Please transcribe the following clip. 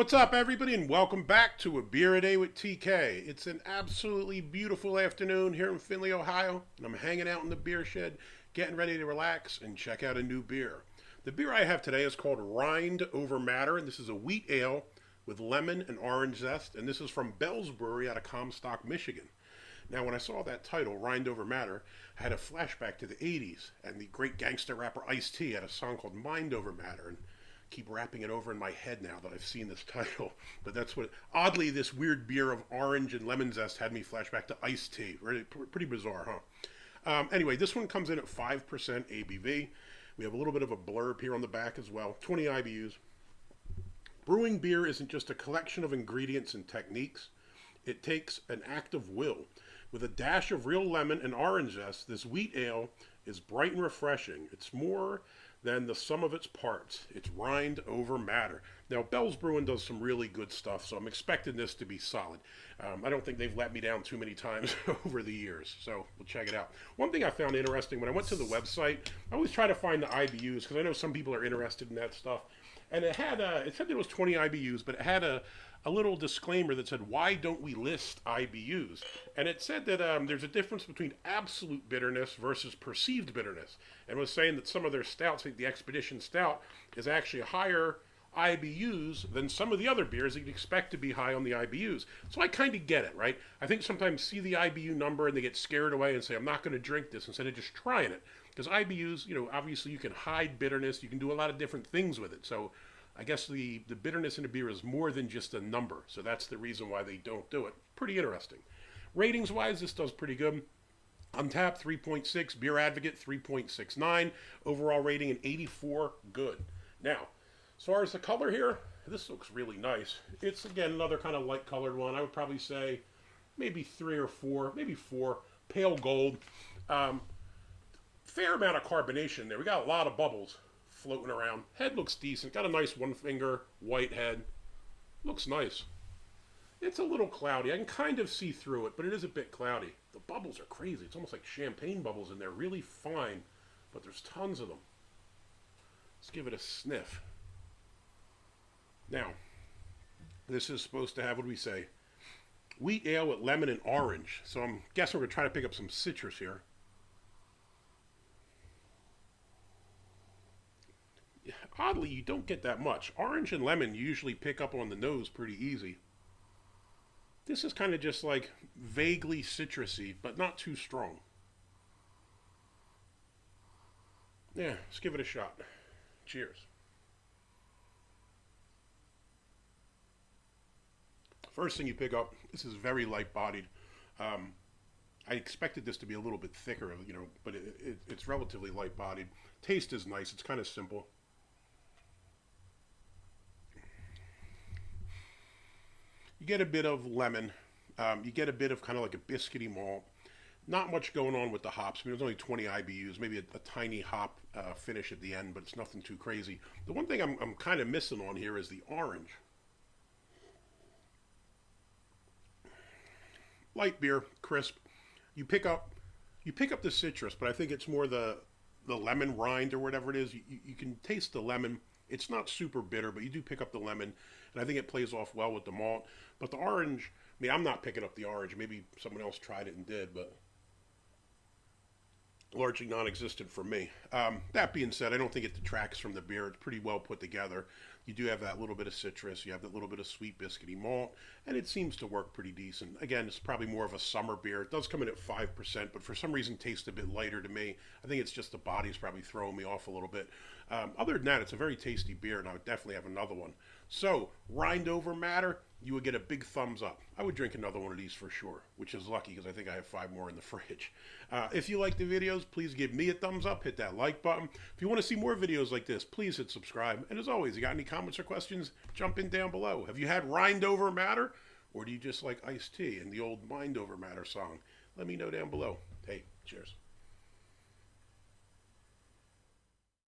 What's up, everybody, and welcome back to A Beer a Day with TK. It's an absolutely beautiful afternoon here in Findlay, Ohio, and I'm hanging out in the beer shed, getting ready to relax and check out a new beer. The beer I have today is called Rind over Matter, and this is a wheat ale with lemon and orange zest, and this is from Bell's Brewery out of Comstock, Michigan. Now, when I saw that title, Rind Over Matter, I had a flashback to the 80s, and the great gangster rapper Ice-T had a song called Mind Over Matter, and keep wrapping it over in my head now that I've seen this title. But that's what, oddly, this weird beer of orange and lemon zest had me flashback to Ice-T. Really, pretty bizarre, huh? Anyway, this one comes in at 5% ABV. We have a little bit of a blurb here on the back as well, 20 IBUs. Brewing beer isn't just a collection of ingredients and techniques. It takes an act of will. With a dash of real lemon and orange zest, this wheat ale is bright and refreshing. It's more than the sum of its parts. It's rind over matter. Now, Bell's Brewing does some really good stuff, so I'm expecting this to be solid. I don't think they've let me down too many times over the years, so we'll check it out. One thing I found interesting, when I went to the website, I always try to find the IBUs, because I know some people are interested in that stuff. And it had it said there was 20 IBUs, but it had a little disclaimer that said, why don't we list IBUs? And it said that there's a difference between absolute bitterness versus perceived bitterness. And was saying that some of their stouts, like the Expedition Stout, is actually higher IBUs than some of the other beers that you'd expect to be high on the IBUs. So I kind of get it, right? I think sometimes see the IBU number and they get scared away and say, I'm not going to drink this instead of just trying it. Because IBUs, obviously you can hide bitterness. You can do a lot of different things with it. So I guess the bitterness in a beer is more than just a number. So that's the reason why they don't do it. Pretty interesting. Ratings-wise, this does pretty good. Untapped, 3.6. Beer Advocate, 3.69. Overall rating, an 84. Good. Now, as far as the color here, this looks really nice. It's, again, another kind of light-colored one. I would probably say maybe 3 or 4, maybe 4. Pale gold. Fair amount of carbonation there. We got a lot of bubbles floating around. Head looks decent. Got a nice one finger, white head. Looks nice. It's a little cloudy. I can kind of see through it, but it is a bit cloudy. The bubbles are crazy. It's almost like champagne bubbles in there. Really fine, but there's tons of them. Let's give it a sniff. Now, this is supposed to have, what do we say? Wheat ale with lemon and orange. So I'm guessing we're going to try to pick up some citrus here. Oddly, you don't get that much. Orange and lemon you usually pick up on the nose pretty easy. This is kind of just like vaguely citrusy, but not too strong. Yeah, let's give it a shot. Cheers. First thing you pick up, this is very light bodied. I expected this to be a little bit thicker, but it's relatively light bodied. Taste is nice. It's kind of simple. You get a bit of lemon. You get a bit of kind of like a biscuity malt. Not much going on with the hops. I mean, there's only 20 IBUs, maybe a tiny hop finish at the end, but it's nothing too crazy. The one thing I'm kind of missing on here is the orange. Light beer, crisp. You pick up the citrus, but I think it's more the lemon rind or whatever it is. You can taste the lemon. It's not super bitter, but you do pick up the lemon, and I think it plays off well with the malt. But the orange, I mean, I'm not picking up the orange. Maybe someone else tried it and did, but largely non-existent for me. That being said, I don't think it detracts from the beer. It's pretty well put together. You do have that little bit of citrus. You have that little bit of sweet biscuity malt, and it seems to work pretty decent. Again, it's probably more of a summer beer. It does come in at 5%, but for some reason tastes a bit lighter to me. I think it's just the body's probably throwing me off a little bit. Other than that, it's a very tasty beer, and I would definitely have another one. So, Rind over Matter, you would get a big thumbs up. I would drink another one of these for sure, which is lucky because I think I have 5 more in the fridge. If you like the videos, please give me a thumbs up. Hit that like button. If you want to see more videos like this, please hit subscribe. And as always, you got any comments or questions, jump in down below. Have you had Rind over Matter? Or do you just like Ice-T and the old Mind over Matter song? Let me know down below. Hey, cheers.